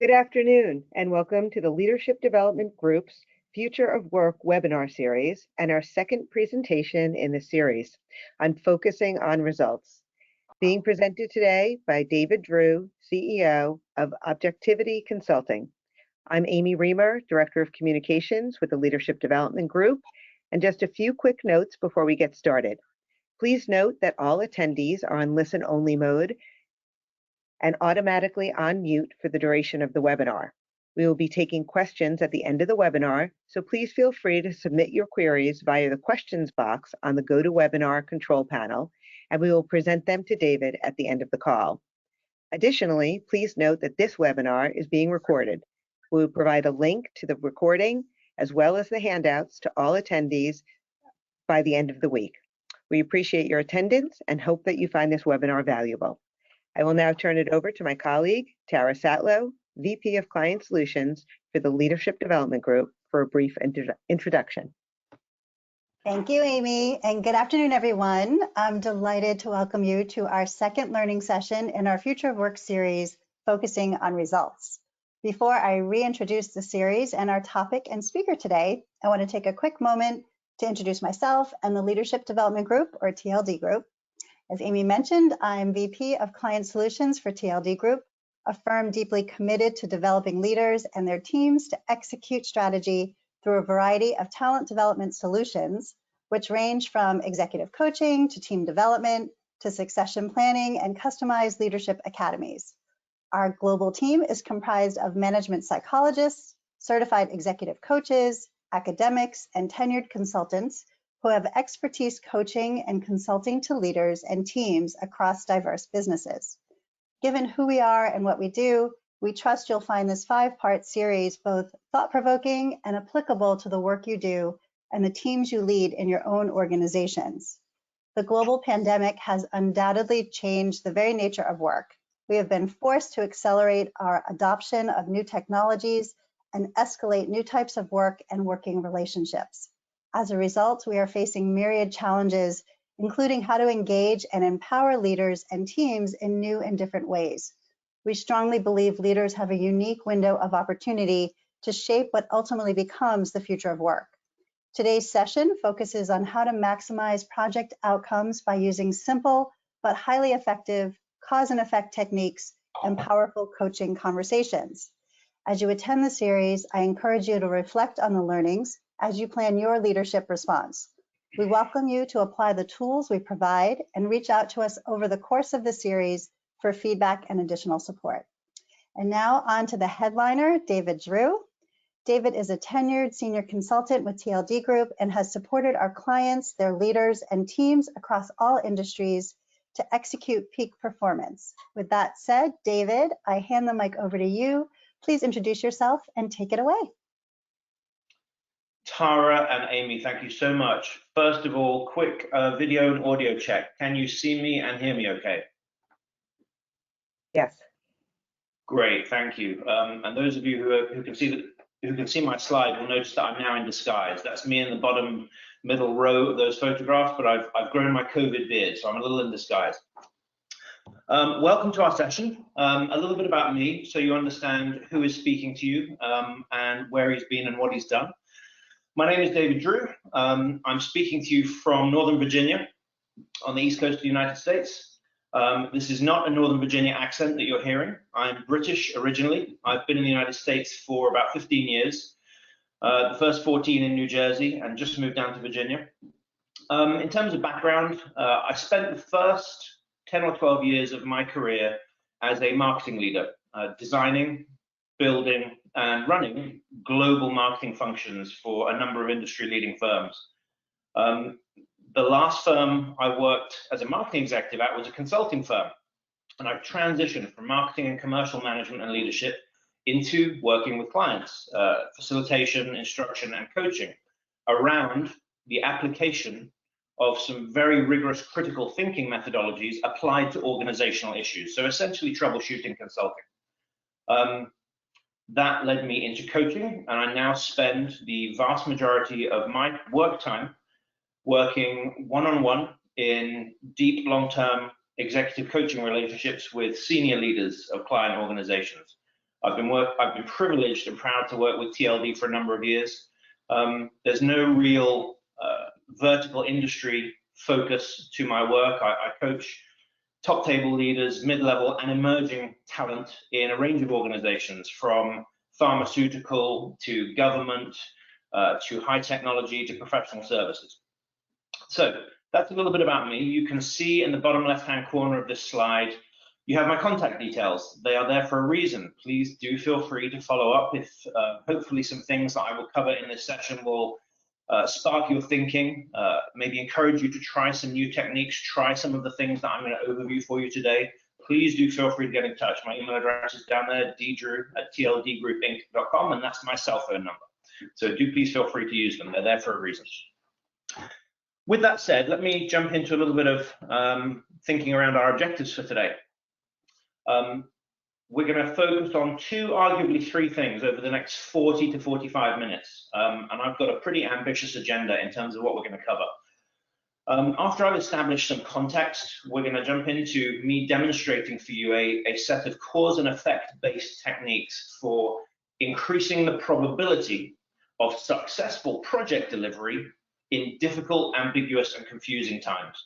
Good afternoon, and welcome to the Leadership Development Group's Future of Work webinar series and our second presentation in the series on focusing on results. Being presented today by David Drew, CEO of Objectivity Consulting. I'm Amy Reamer, Director of Communications with the Leadership Development Group, and just a few quick notes before we get started. Please note that all attendees are on listen-only mode and automatically on mute for the duration of the webinar. We will be taking questions at the end of the webinar, so please feel free to submit your queries via the questions box on the GoToWebinar control panel, and we will present them to David at the end of the call. Additionally, please note that this webinar is being recorded. We will provide a link to the recording as well as the handouts to all attendees by the end of the week. We appreciate your attendance and hope that you find this webinar valuable. I will now turn it over to my colleague, Tara Satlow, VP of Client Solutions for the Leadership Development Group, for a brief introduction. Thank you, Amy, and good afternoon, everyone. I'm delighted to welcome you to our second learning session in our Future of Work series, focusing on results. Before I reintroduce the series and our topic and speaker today, I want to take a quick moment to introduce myself and the Leadership Development Group, or TLD Group. As Amy mentioned, I'm VP of Client Solutions for TLD Group, a firm deeply committed to developing leaders and their teams to execute strategy through a variety of talent development solutions, which range from executive coaching to team development to succession planning and customized leadership academies. Our global team is comprised of management psychologists, certified executive coaches, academics, and tenured consultants who have expertise coaching and consulting to leaders and teams across diverse businesses. Given who we are and what we do, we trust you'll find this 5-part series both thought-provoking and applicable to the work you do and the teams you lead in your own organizations. The global pandemic has undoubtedly changed the very nature of work. We have been forced to accelerate our adoption of new technologies and escalate new types of work and working relationships. As a result, we are facing myriad challenges, including how to engage and empower leaders and teams in new and different ways. We strongly believe leaders have a unique window of opportunity to shape what ultimately becomes the future of work. Today's session focuses on how to maximize project outcomes by using simple but highly effective cause and effect techniques and powerful coaching conversations. As you attend the series, I encourage you to reflect on the learnings as you plan your leadership response. We welcome you to apply the tools we provide and reach out to us over the course of the series for feedback and additional support. And now on to the headliner, David Drew. David is a tenured senior consultant with TLD Group and has supported our clients, their leaders, and teams across all industries to execute peak performance. With that said, David, I hand the mic over to you. Please introduce yourself and take it away. Tara and Amy, thank you so much. First of all, quick video and audio check. Can you see me and hear me okay? Yes. Great, thank you. And those of you who can see my slide will notice that I'm now in disguise. That's me in the bottom middle row of those photographs, but I've grown my COVID beard, so I'm a little in disguise. Welcome to our session. A little bit about me, so you understand who is speaking to you and where he's been and what he's done. My name is David Drew. I'm speaking to you from Northern Virginia on the East Coast of the United States. This is not a Northern Virginia accent that you're hearing. I'm British originally. I've been in the United States for about 15 years, the first 14 in New Jersey, and just moved down to Virginia. In terms of background, I spent the first 10 or 12 years of my career as a marketing leader, designing, building, and running global marketing functions for a number of industry-leading firms. The last firm I worked as a marketing executive at was a consulting firm, and I've transitioned from marketing and commercial management and leadership into working with clients, facilitation, instruction, and coaching around the application of some very rigorous critical thinking methodologies applied to organizational issues. So essentially troubleshooting consulting. That led me into coaching, and I now spend the vast majority of my work time working one-on-one in deep, long-term executive coaching relationships with senior leaders of client organizations. I've been privileged and proud to work with TLD for a number of years. There's no real vertical industry focus to my work. I coach top table leaders, mid-level and emerging talent in a range of organizations, from pharmaceutical to government to high technology to professional services. So that's a little bit about me. You can see in the bottom left-hand corner of this slide, you have my contact details. They are there for a reason. Please do feel free to follow up if hopefully some things that I will cover in this session will spark your thinking, maybe encourage you to try some new techniques, try some of the things that I'm going to overview for you today. Please do feel free to get in touch. My email address is down there, ddrew@tldgroupinc.com, and that's my cell phone number. So do please feel free to use them. They're there for a reason. With that said, let me jump into a little bit of thinking around our objectives for today. We're going to focus on arguably three things over the next 40 to 45 minutes. And I've got a pretty ambitious agenda in terms of what we're going to cover. After I've established some context, we're going to jump into me demonstrating for you a set of cause and effect based techniques for increasing the probability of successful project delivery in difficult, ambiguous, and confusing times.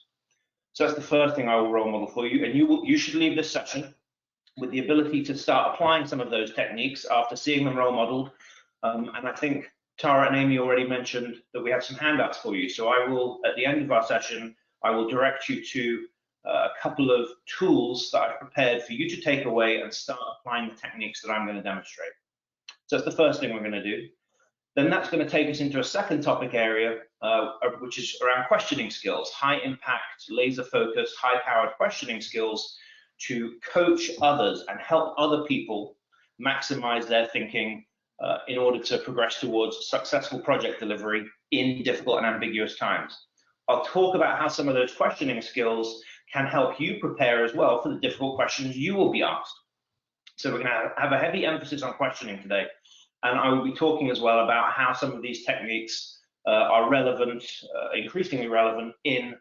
So that's the first thing I will role model for you. And you should leave this session with the ability to start applying some of those techniques after seeing them role modeled. And I think Tara and Amy already mentioned that we have some handouts for you. So I will, at the end of our session, I will direct you to a couple of tools that I've prepared for you to take away and start applying the techniques that I'm going to demonstrate. So that's the first thing we're going to do. Then that's going to take us into a second topic area, which is around questioning skills, high impact, laser focus, high powered questioning skills to coach others and help other people maximize their thinking in order to progress towards successful project delivery in difficult and ambiguous times. I'll talk about how some of those questioning skills can help you prepare as well for the difficult questions you will be asked. So we're going to have a heavy emphasis on questioning today. And I will be talking as well about how some of these techniques are relevant, increasingly relevant in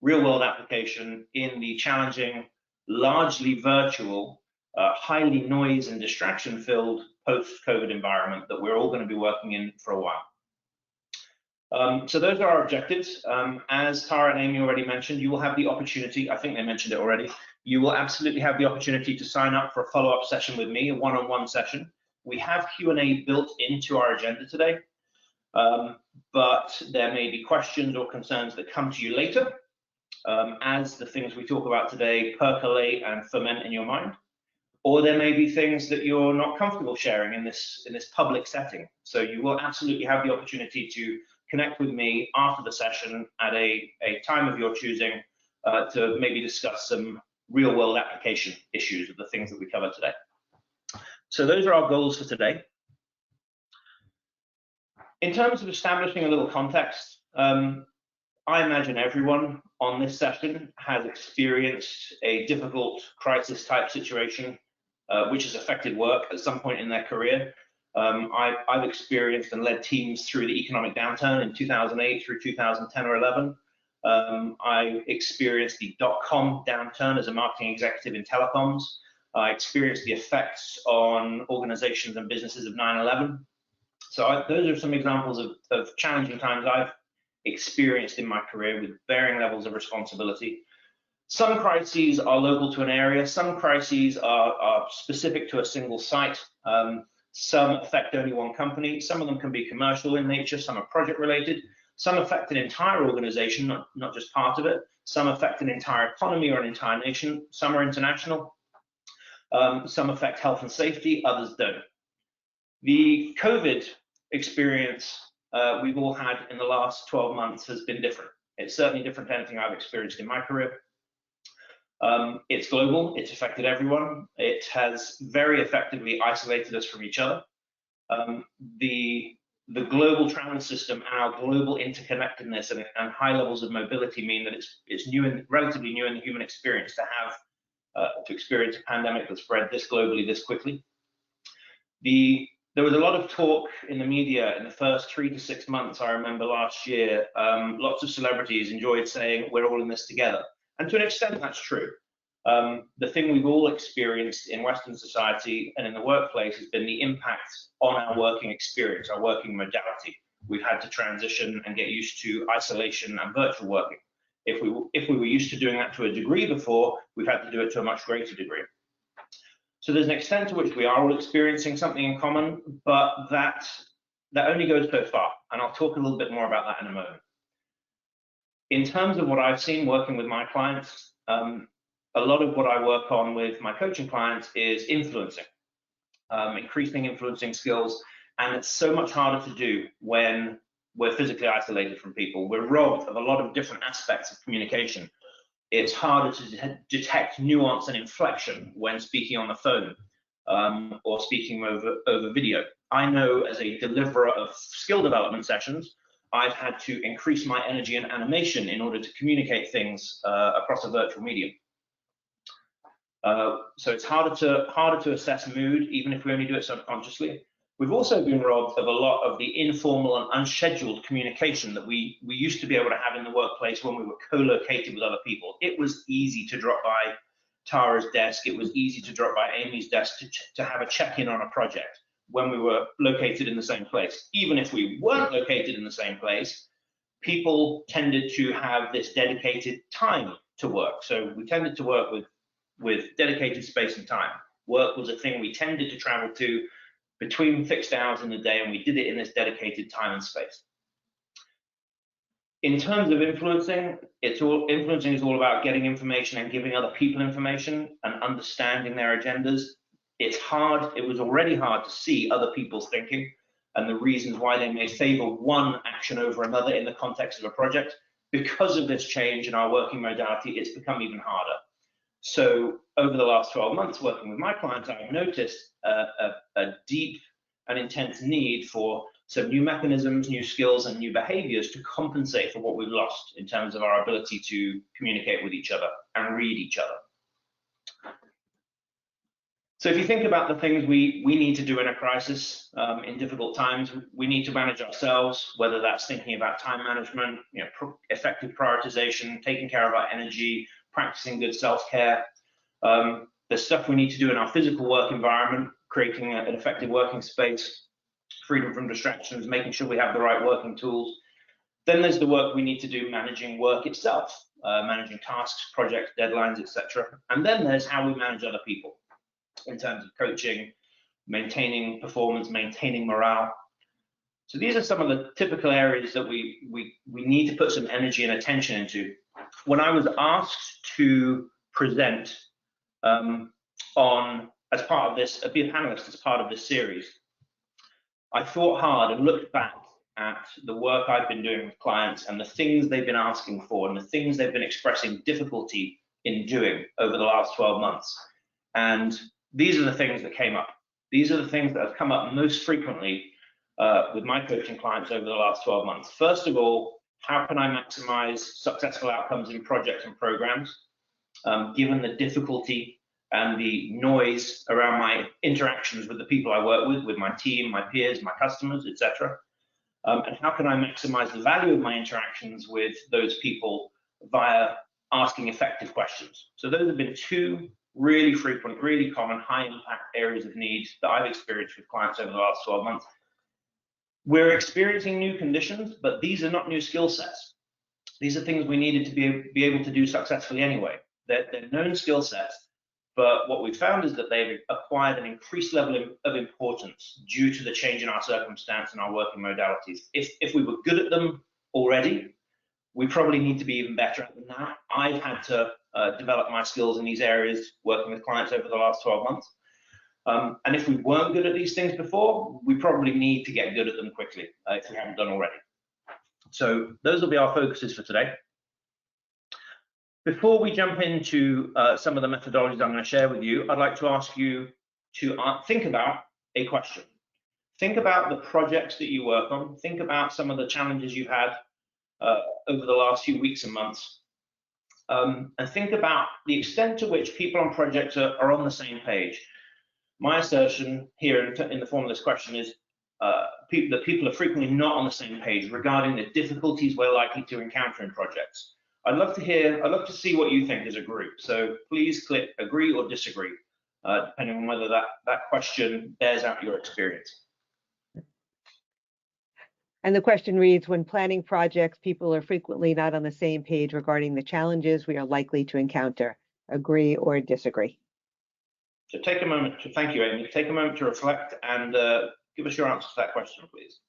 real world application in the challenging, largely virtual, highly noise and distraction filled post-COVID environment that we're all going to be working in for a while. So those are our objectives. As Tara and Amy already mentioned, you will have the opportunity, I think they mentioned it already, you will absolutely have the opportunity to sign up for a follow-up session with me, a one-on-one session. We have Q&A built into our agenda today, but there may be questions or concerns that come to you later as the things we talk about today percolate and ferment in your mind. Or there may be things that you're not comfortable sharing in this public setting. So you will absolutely have the opportunity to connect with me after the session at a time of your choosing to maybe discuss some real world application issues of the things that we cover today. So those are our goals for today. In terms of establishing a little context, I imagine everyone on this session has experienced a difficult crisis type situation which has affected work at some point in their career. I've experienced and led teams through the economic downturn in 2008 through 2010 or 11. I experienced the dot-com downturn as a marketing executive in telecoms. I experienced the effects on organizations and businesses of 9/11. So those are some examples of challenging times I've experienced in my career with varying levels of responsibility. Some crises are local to an area, some crises are specific to a single site, some affect only one company, some of them can be commercial in nature, some are project related, some affect an entire organization, not just part of it, some affect an entire economy or an entire nation, some are international, some affect health and safety, others don't. The COVID experience we've all had in the last 12 months has been different. It's certainly different to anything I've experienced in my career. It's global, it's affected everyone. It has very effectively isolated us from each other. The global travel system and our global interconnectedness and high levels of mobility mean that it's new and relatively new in the human experience to have to experience a pandemic that spread this globally this quickly. There was a lot of talk in the media in the first 3 to 6 months, I remember last year, lots of celebrities enjoyed saying, we're all in this together. And to an extent, that's true. The thing we've all experienced in Western society and in the workplace has been the impact on our working experience, our working modality. We've had to transition and get used to isolation and virtual working. If we were used to doing that to a degree before, we've had to do it to a much greater degree. So there's an extent to which we are all experiencing something in common, but that only goes so far, and I'll talk a little bit more about that in a moment. In terms of what I've seen working with my clients, a lot of what I work on with my coaching clients is influencing, increasing influencing skills, and it's so much harder to do when we're physically isolated from people. We're robbed of a lot of different aspects of communication. It's harder to detect nuance and inflection when speaking on the phone or speaking over video. I know as a deliverer of skill development sessions, I've had to increase my energy and animation in order to communicate things across a virtual medium. So it's harder to assess mood, even if we only do it subconsciously. We've also been robbed of a lot of the informal and unscheduled communication that we used to be able to have in the workplace when we were co-located with other people. It was easy to drop by Tara's desk. It was easy to drop by Amy's desk to have a check-in on a project when we were located in the same place. Even if we weren't located in the same place, people tended to have this dedicated time to work. So we tended to work with dedicated space and time. Work was a thing we tended to travel to between fixed hours in the day, and we did it in this dedicated time and space. In terms of influencing, influencing is all about getting information and giving other people information and understanding their agendas. It's hard, it was already hard to see other people's thinking and the reasons why they may favor one action over another in the context of a project. Because of this change in our working modality, it's become even harder. So over the last 12 months working with my clients, I've noticed a deep and intense need for some new mechanisms, new skills, and new behaviors to compensate for what we've lost in terms of our ability to communicate with each other and read each other. So if you think about the things we need to do in a crisis, in difficult times, we need to manage ourselves, whether that's thinking about time management, effective prioritization, taking care of our energy, practicing good self-care. There's stuff we need to do in our physical work environment, creating an effective working space, freedom from distractions, making sure we have the right working tools. Then there's the work we need to do managing work itself, managing tasks, projects, deadlines, etc. And then there's how we manage other people in terms of coaching, maintaining performance, maintaining morale. So these are some of the typical areas that we need to put some energy and attention into. When I was asked to present as part of this, be a panelist as part of this series, I thought hard and looked back at the work I've been doing with clients and the things they've been asking for and the things they've been expressing difficulty in doing over the last 12 months. And these are the things that came up. These are the things that have come up most frequently with my coaching clients over the last 12 months. First of all, how can I maximize successful outcomes in projects and programs, given the difficulty and the noise around my interactions with the people I work with my team, my peers, my customers, etc. And how can I maximize the value of my interactions with those people via asking effective questions? So those have been two really frequent, really common, high impact areas of need that I've experienced with clients over the last 12 months. We're experiencing new conditions, but these are not new skill sets. These are things we needed to be able to do successfully anyway. They're known skill sets, but what we've found is that they've acquired an increased level of importance due to the change in our circumstance and our working modalities. If we were good at them already, we probably need to be even better at them now. I've had to develop my skills in these areas working with clients over the last 12 months. And if we weren't good at these things before, we probably need to get good at them quickly if we haven't done already. So those will be our focuses for today. Before we jump into some of the methodologies I'm going to share with you, I'd like to ask you to think about a question. Think about the projects that you work on. Think about some of the challenges you've had over the last few weeks and months. And think about the extent to which people on projects are on the same page. My assertion here in the form of this question is that people are frequently not on the same page regarding the difficulties we're likely to encounter in projects. I'd love to see what you think as a group. So please click agree or disagree, depending on whether that question bears out your experience. And the question reads, when planning projects, people are frequently not on the same page regarding the challenges we are likely to encounter. Agree or disagree? So take a moment to, thank you, Amy. Take a moment to reflect and give us your answer to that question, please.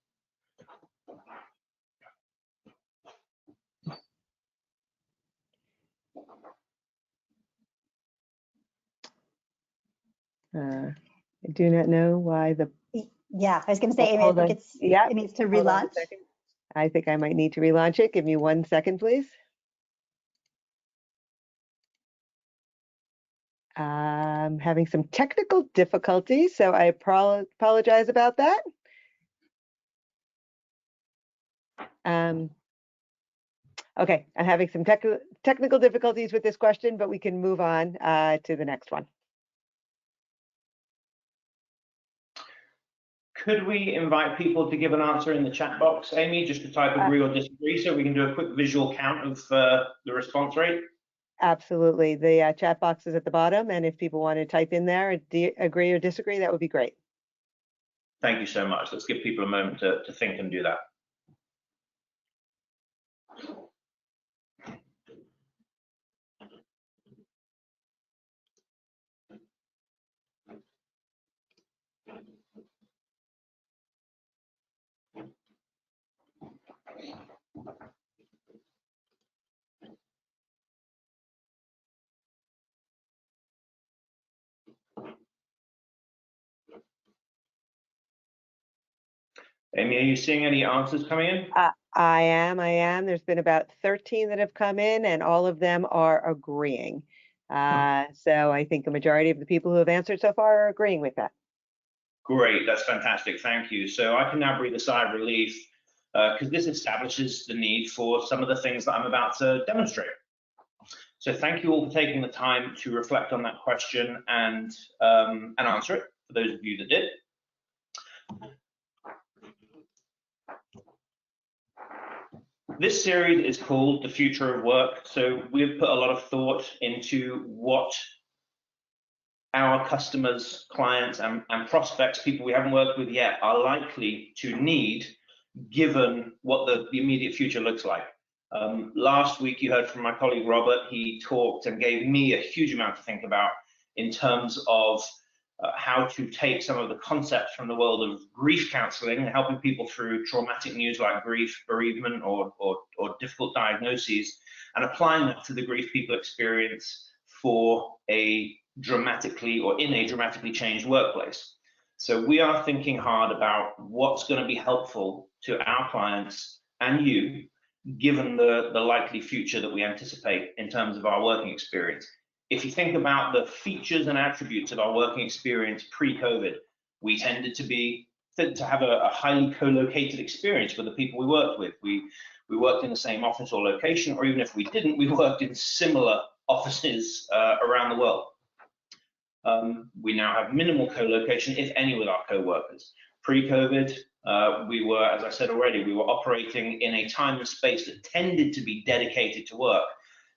I do not know why the. Yeah, I was going to say, Amy, I think it needs to relaunch. I think I might need to relaunch it. Give me 1 second, please. I'm having some technical difficulties, so I apologize about that. Okay, I'm having some technical difficulties with this question, but we can move on to the next one. Could we invite people to give an answer in the chat box, Amy, just to type agree or disagree so we can do a quick visual count of the response rate? Absolutely. The chat box is at the bottom, and if people want to type in there, agree or disagree, that would be great. Thank you so much. Let's give people a moment to think and do that. Amy, are you seeing any answers coming in? I am. There's been about 13 that have come in, and all of them are agreeing. So I think a majority of the people who have answered so far are agreeing with that. Great, that's fantastic. Thank you. So I can now breathe a sigh of relief because this establishes the need for some of the things that I'm about to demonstrate. So thank you all for taking the time to reflect on that question and answer it, for those of you that did. This series is called The Future of Work. So we've put a lot of thought into what our customers, clients, and prospects, people we haven't worked with yet, are likely to need given what the immediate future looks like. Last week, you heard from my colleague Robert. He talked and gave me a huge amount to think about in terms of how to take some of the concepts from the world of grief counseling and helping people through traumatic news like grief, bereavement, or difficult diagnoses, and applying that to the grief people experience for a dramatically or in a dramatically changed workplace. So we are thinking hard about what's going to be helpful to our clients and you, given the likely future that we anticipate in terms of our working experience. If you think about the features and attributes of our working experience pre-COVID, we tended to have a highly co-located experience with the people we worked with. We worked in the same office or location, or even if we didn't, we worked in similar offices around the world. We now have minimal co-location, if any, with our co-workers. Pre-COVID, we were, as I said already, we were operating in a time and space that tended to be dedicated to work.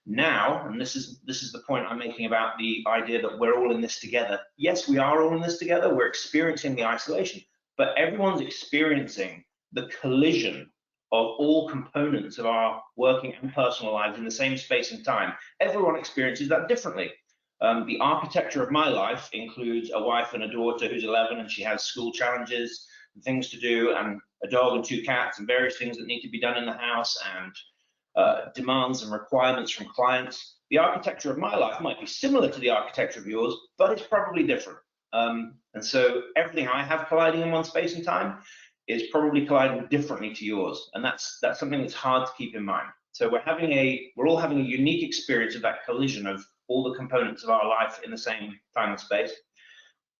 Now, and this is the point I'm making about the idea that we're all in this together. Yes, we are all in this together. We're experiencing the isolation, but everyone's experiencing the collision of all components of our working and personal lives in the same space and time. Everyone experiences that differently. The architecture of my life includes a wife and a daughter who's 11 and she has school challenges and things to do, and a dog and 2 cats and various things that need to be done in the house, and demands and requirements from clients. The architecture of my life might be similar to the architecture of yours, but it's probably different. And so everything I have colliding in one space and time is probably colliding differently to yours. And that's something that's hard to keep in mind. So we're all having a unique experience of that collision of all the components of our life in the same time and space.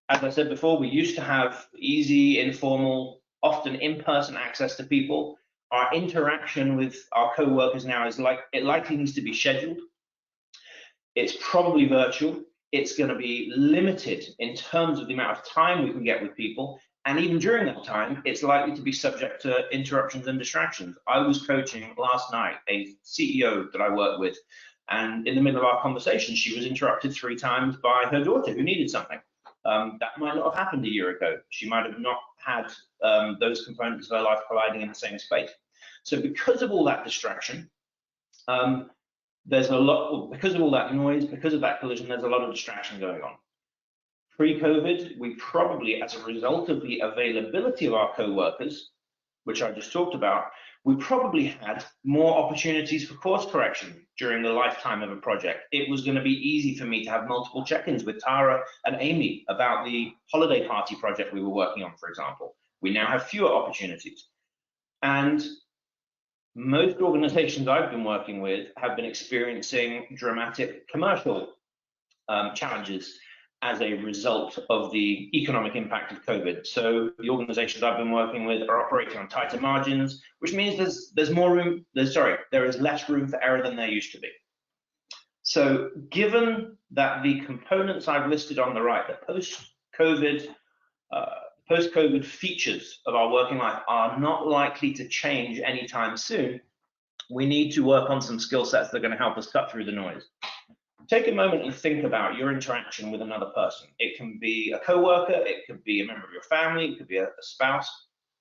As I said before, we used to have easy, informal, often in-person access to people. Our interaction with our co-workers now is it likely needs to be scheduled. It's probably virtual. It's going to be limited in terms of the amount of time we can get with people, And even during that time, it's likely to be subject to interruptions and distractions. I was coaching last night a CEO that I work with, and in the middle of our conversation, she was interrupted 3 times by her daughter who needed something. That might not have happened a year ago. She might have not had those components of her life colliding in the same space. So because of all that distraction, there's a lot, because of all that noise, because of that collision, there's a lot of distraction going on. Pre-COVID, we probably, as a result of the availability of our co-workers, which I just talked about, we probably had more opportunities for course correction during the lifetime of a project. It was going to be easy for me to have multiple check-ins with Tara and Amy about the holiday party project we were working on, for example. We now have fewer opportunities. And most organizations I've been working with have been experiencing dramatic commercial challenges as a result of the economic impact of COVID. So the organizations I've been working with are operating on tighter margins, which means there is less room for error than there used to be. So given that the components I've listed on the right, the post-COVID features of our working life are not likely to change anytime soon, we need to work on some skill sets that are going to help us cut through the noise. Take a moment and think about your interaction with another person. It can be a coworker, it could be a member of your family, it could be a spouse,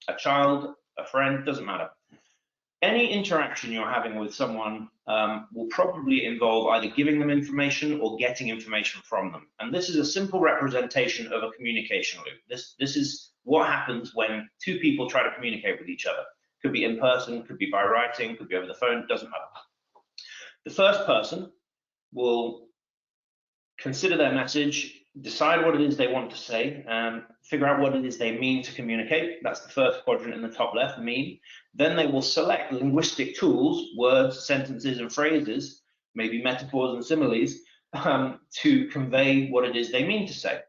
a child, a friend, doesn't matter. Any interaction you're having with someone will probably involve either giving them information or getting information from them. And this is a simple representation of a communication loop. This is what happens when 2 people try to communicate with each other. Could be in person, could be by writing, could be over the phone, doesn't matter. The first person will consider their message, decide what it is they want to say, figure out what it is they mean to communicate. That's the first quadrant in the top left, mean. Then they will select linguistic tools, words, sentences, and phrases, maybe metaphors and similes, to convey what it is they mean to say.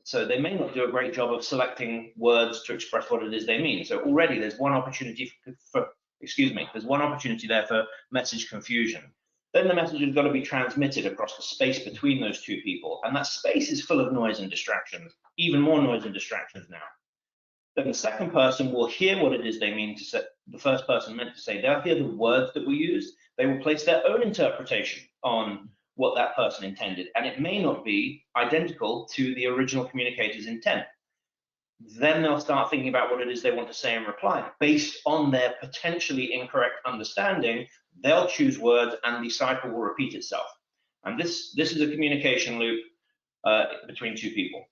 So they may not do a great job of selecting words to express what it is they mean. So already there's one opportunity there's one opportunity there for message confusion. Then the message has got to be transmitted across the space between those 2 people. And that space is full of noise and distractions, even more noise and distractions now. Then the second person will hear what it is they mean to say, the first person meant to say. They'll hear the words that we use. They will place their own interpretation on what that person intended. And it may not be identical to the original communicator's intent. Then they'll start thinking about what it is they want to say in reply. Based on their potentially incorrect understanding, they'll choose words and the cycle will repeat itself. And this is a communication loop between 2 people.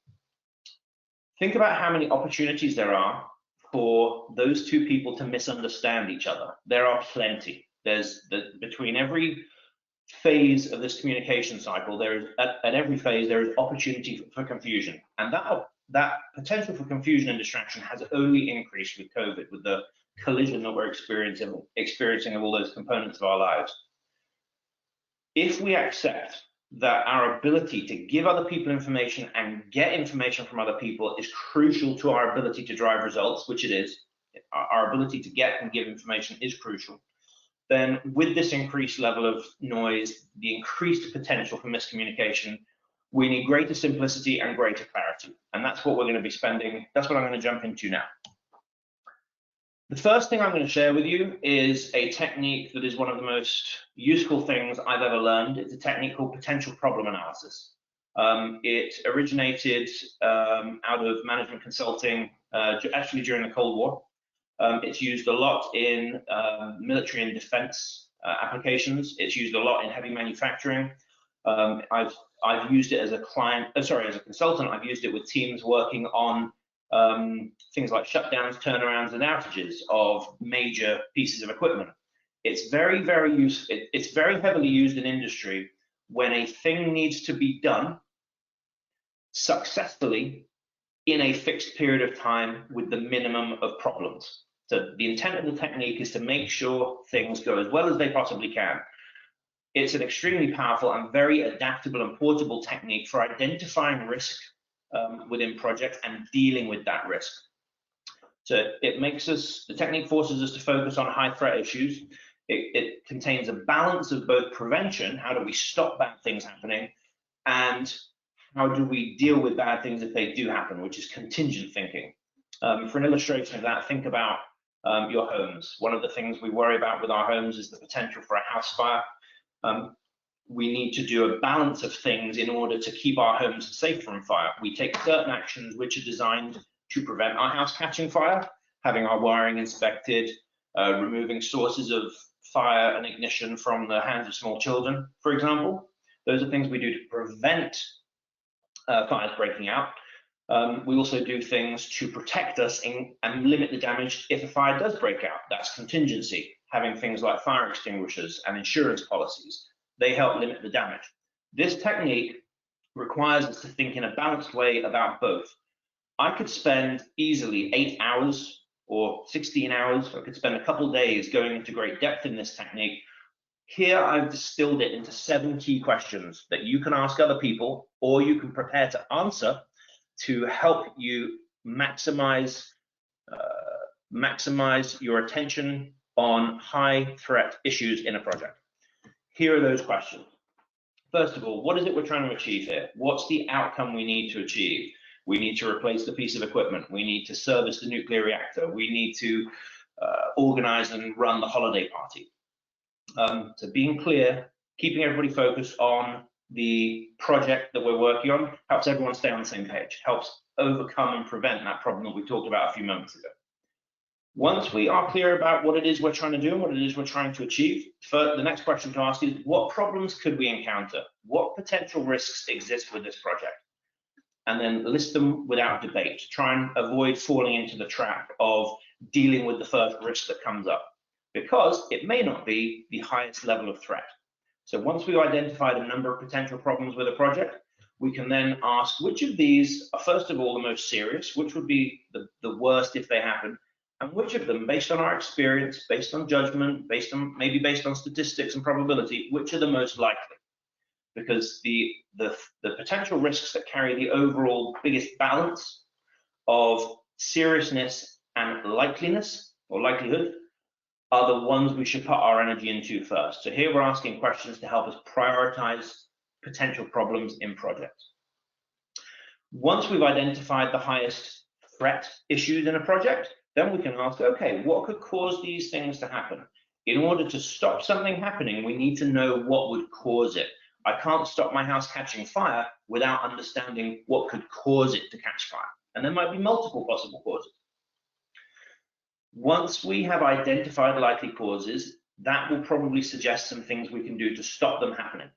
Think about how many opportunities there are for those 2 people to misunderstand each other. There are plenty. Between every phase of this communication cycle, at every phase there is opportunity for confusion. And that potential for confusion and distraction has only increased with COVID, with the collision that we're experiencing of all those components of our lives. If we accept that our ability to give other people information and get information from other people is crucial to our ability to drive results, which it is, our ability to get and give information is crucial, then with this increased level of noise, the increased potential for miscommunication, we need greater simplicity and greater clarity. And that's what we're going to be spending, that's what I'm going to jump into now. The first thing I'm going to share with you is a technique that is one of the most useful things I've ever learned. It's a technique called potential problem analysis. It originated out of management consulting, actually during the Cold War. It's used a lot in military and defense applications. It's used a lot in heavy manufacturing. I've used it as a consultant. I've used it with teams working on things like shutdowns, turnarounds, and outages of major pieces of equipment. It's very, very useful. It's very heavily used in industry when a thing needs to be done successfully in a fixed period of time with the minimum of problems. So the intent of the technique is to make sure things go as well as they possibly can. It's an extremely powerful and very adaptable and portable technique for identifying risk within projects and dealing with that risk. So the technique forces us to focus on high threat issues. It contains a balance of both prevention, how do we stop bad things happening, and how do we deal with bad things if they do happen, which is contingent thinking. For an illustration of that, think about your homes. One of the things we worry about with our homes is the potential for a house fire. We need to do a balance of things in order to keep our homes safe from fire. We take certain actions which are designed to prevent our house catching fire, having our wiring inspected, removing sources of fire and ignition from the hands of small children, for example. Those are things we do to prevent fires breaking out. We also do things to protect us and limit the damage if a fire does break out. That's contingency, having things like fire extinguishers and insurance policies. They help limit the damage. This technique requires us to think in a balanced way about both. I could spend easily 8 hours or 16 hours. I could spend a couple of days going into great depth in this technique. Here, I've distilled it into 7 key questions that you can ask other people, or you can prepare to answer to help you maximize your attention on high threat issues in a project. Here are those questions. First of all, what is it we're trying to achieve here? What's the outcome we need to achieve? We need to replace the piece of equipment. We need to service the nuclear reactor. We need to organize and run the holiday party. So being clear, keeping everybody focused on the project that we're working on helps everyone stay on the same page, helps overcome and prevent that problem that we talked about a few moments ago. Once we are clear about what it is we're trying to do and what it is we're trying to achieve, the next question to ask is, what problems could we encounter? What potential risks exist with this project? And then list them without debate. Try and avoid falling into the trap of dealing with the first risk that comes up, because it may not be the highest level of threat. So once we've identified a number of potential problems with a project, we can then ask which of these are, first of all, the most serious, which would be the worst if they happen, and which of them, based on our experience, based on judgment, maybe based on statistics and probability, which are the most likely. Because the potential risks that carry the overall biggest balance of seriousness and likeliness or likelihood are the ones we should put our energy into first. So here we're asking questions to help us prioritize potential problems in projects. Once we've identified the highest threat issues in a project, then we can ask, okay, what could cause these things to happen? In order to stop something happening, we need to know what would cause it. I can't stop my house catching fire without understanding what could cause it to catch fire. And there might be multiple possible causes. Once we have identified likely causes, that will probably suggest some things we can do to stop them happening.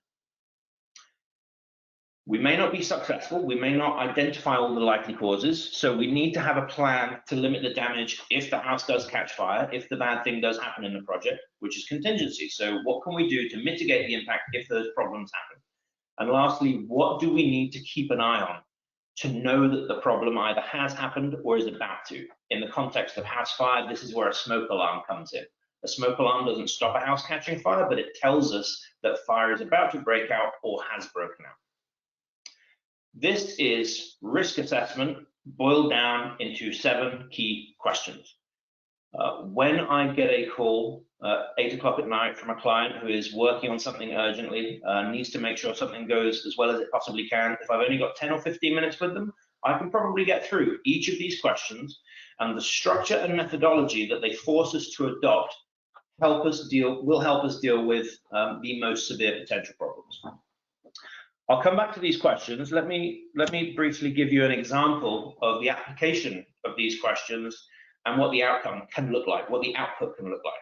We may not be successful, we may not identify all the likely causes, so we need to have a plan to limit the damage if the house does catch fire, if the bad thing does happen in the project, which is contingency. So what can we do to mitigate the impact if those problems happen? And lastly, what do we need to keep an eye on to know that the problem either has happened or is about to? In the context of house fire, this is where a smoke alarm comes in. A smoke alarm doesn't stop a house catching fire, but it tells us that fire is about to break out or has broken out. This is risk assessment boiled down into 7 key questions. When I get a call at 8 o'clock at night from a client who is working on something urgently, needs to make sure something goes as well as it possibly can, if I've only got 10 or 15 minutes with them, I can probably get through each of these questions, and the structure and methodology that they force us to adopt will help us deal with the most severe potential problems. I'll come back to these questions. Let me briefly give you an example of the application of these questions and what the outcome can look like, what the output can look like.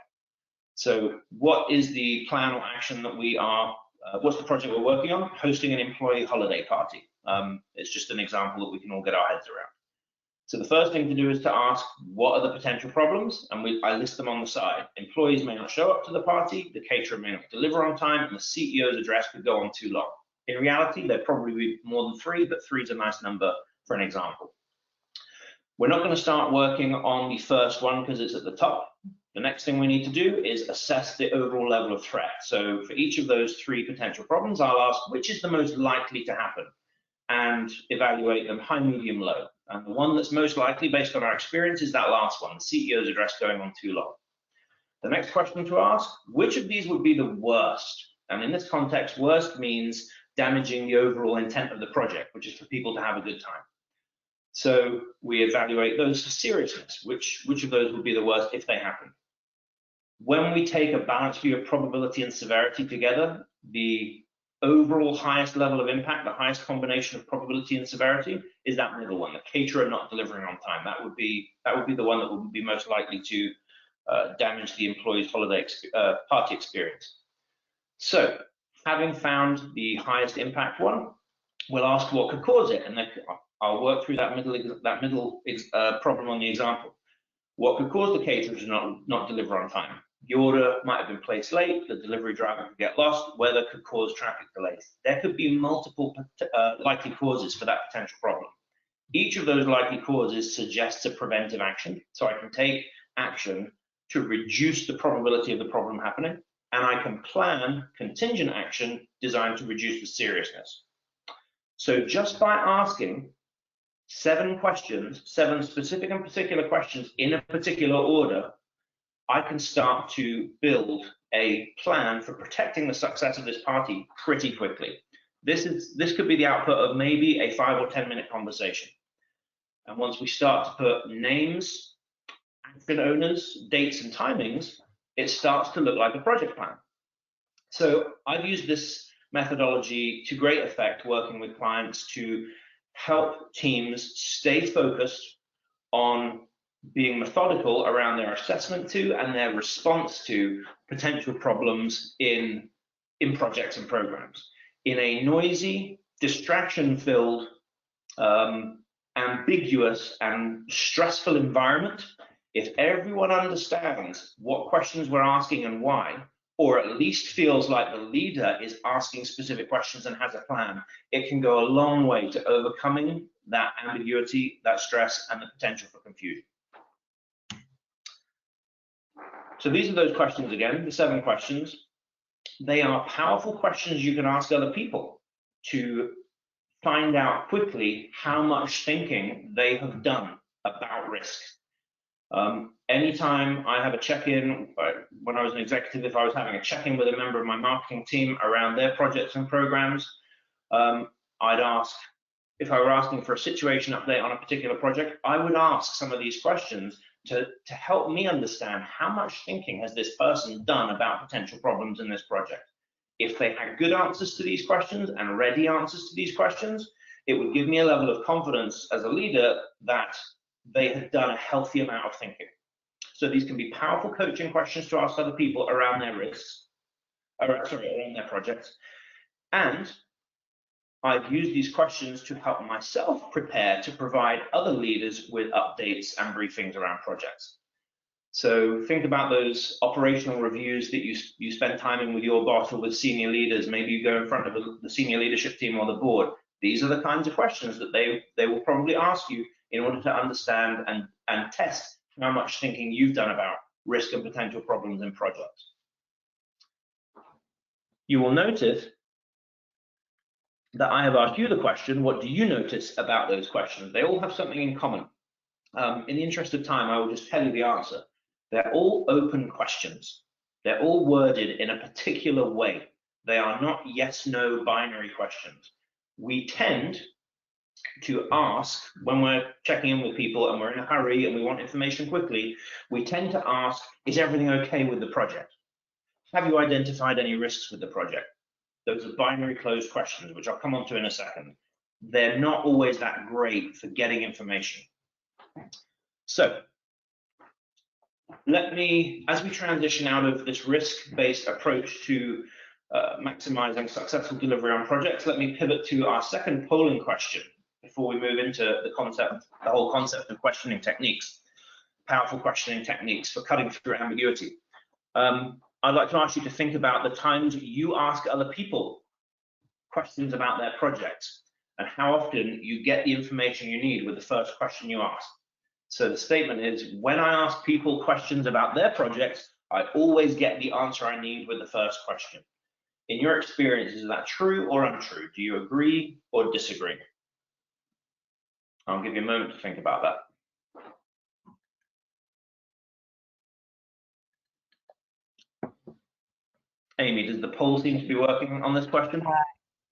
So what is the plan or action that we are, what's the project we're working on? Hosting an employee holiday party. It's just an example that we can all get our heads around. So the first thing to do is to ask, what are the potential problems? And I list them on the side. Employees may not show up to the party, the caterer may not deliver on time, and the CEO's address could go on too long. In reality, there'd probably be more than 3, but 3 is a nice number for an example. We're not going to start working on the first one because it's at the top. The next thing we need to do is assess the overall level of threat. So for each of those 3 potential problems, I'll ask which is the most likely to happen and evaluate them high, medium, low. And the one that's most likely based on our experience is that last one, the CEO's address going on too long. The next question to ask, which of these would be the worst? And in this context, worst means damaging the overall intent of the project, which is for people to have a good time. So we evaluate those for seriousness. Which of those would be the worst if they happen? When we take a balanced view of probability and severity together, the overall highest level of impact, the highest combination of probability and severity, is that middle one, the caterer not delivering on time. That would be the one that would be most likely to damage the employee's holiday party experience. So, having found the highest impact one, we'll ask what could cause it, and then I'll work through that middle problem on the example. What could cause the caterer to not deliver on time? The order might have been placed late, the delivery driver could get lost, weather could cause traffic delays. There could be multiple likely causes for that potential problem. Each of those likely causes suggests a preventive action, so I can take action to reduce the probability of the problem happening, and I can plan contingent action designed to reduce the seriousness. So just by asking 7 questions, 7 specific and particular questions in a particular order, I can start to build a plan for protecting the success of this party pretty quickly. This could be the output of maybe a 5 or 10 minute conversation. And once we start to put names, action owners, dates, and timings, it starts to look like a project plan. So I've used this methodology to great effect working with clients to help teams stay focused on being methodical around their assessment to and their response to potential problems in projects and programs. In a noisy, distraction-filled, ambiguous and stressful environment, if everyone understands what questions we're asking and why, or at least feels like the leader is asking specific questions and has a plan, it can go a long way to overcoming that ambiguity, that stress, and the potential for confusion. So these are those questions again, the 7 questions. They are powerful questions you can ask other people to find out quickly how much thinking they have done about risk. Anytime I have a check-in, when I was an executive, if I was having a check-in with a member of my marketing team around their projects and programs, I'd ask, if I were asking for a situation update on a particular project, I would ask some of these questions to help me understand how much thinking has this person done about potential problems in this project. If they had good answers to these questions and ready answers to these questions, it would give me a level of confidence as a leader that they had done a healthy amount of thinking. So these can be powerful coaching questions to ask other people around their risks, around their projects. And I've used these questions to help myself prepare to provide other leaders with updates and briefings around projects. So think about those operational reviews that you spend time in with your boss or with senior leaders. Maybe you go in front of the senior leadership team or the board. These are the kinds of questions that they will probably ask you in order to understand and test how much thinking you've done about risk and potential problems in projects. You will notice that I have asked you the question, what do you notice about those questions? They all have something in common. In the interest of time, I will just tell you the answer. They're all open questions. They're all worded in a particular way. They are not yes, no binary questions. We tend to ask, when we're checking in with people and we're in a hurry and we want information quickly, we tend to ask, is everything okay with the project? Have you identified any risks with the project? Those are binary closed questions, which I'll come on to in a second. They're not always that great for getting information. So let me, as we transition out of this risk-based approach to maximizing successful delivery on projects, let me pivot to our second polling question before we move into the whole concept of questioning techniques, powerful questioning techniques for cutting through ambiguity. I'd like to ask you to think about the times you ask other people questions about their projects and how often you get the information you need with the first question you ask. So the statement is, when I ask people questions about their projects, I always get the answer I need with the first question. In your experience, is that true or untrue? Do you agree or disagree? I'll give you a moment to think about that. Amy, does the poll seem to be working on this question?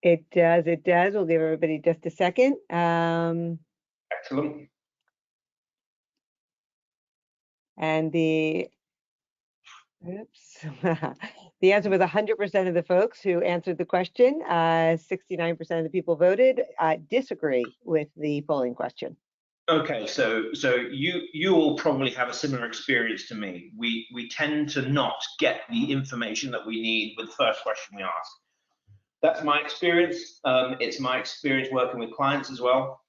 It does. We'll give everybody just a second. Excellent. And the the answer was 100% of the folks who answered the question. 69% of the people voted disagree with the polling question. Okay, so you all probably have a similar experience to me. We tend to not get the information that we need with the first question we ask. That's my experience. It's my experience working with clients as well.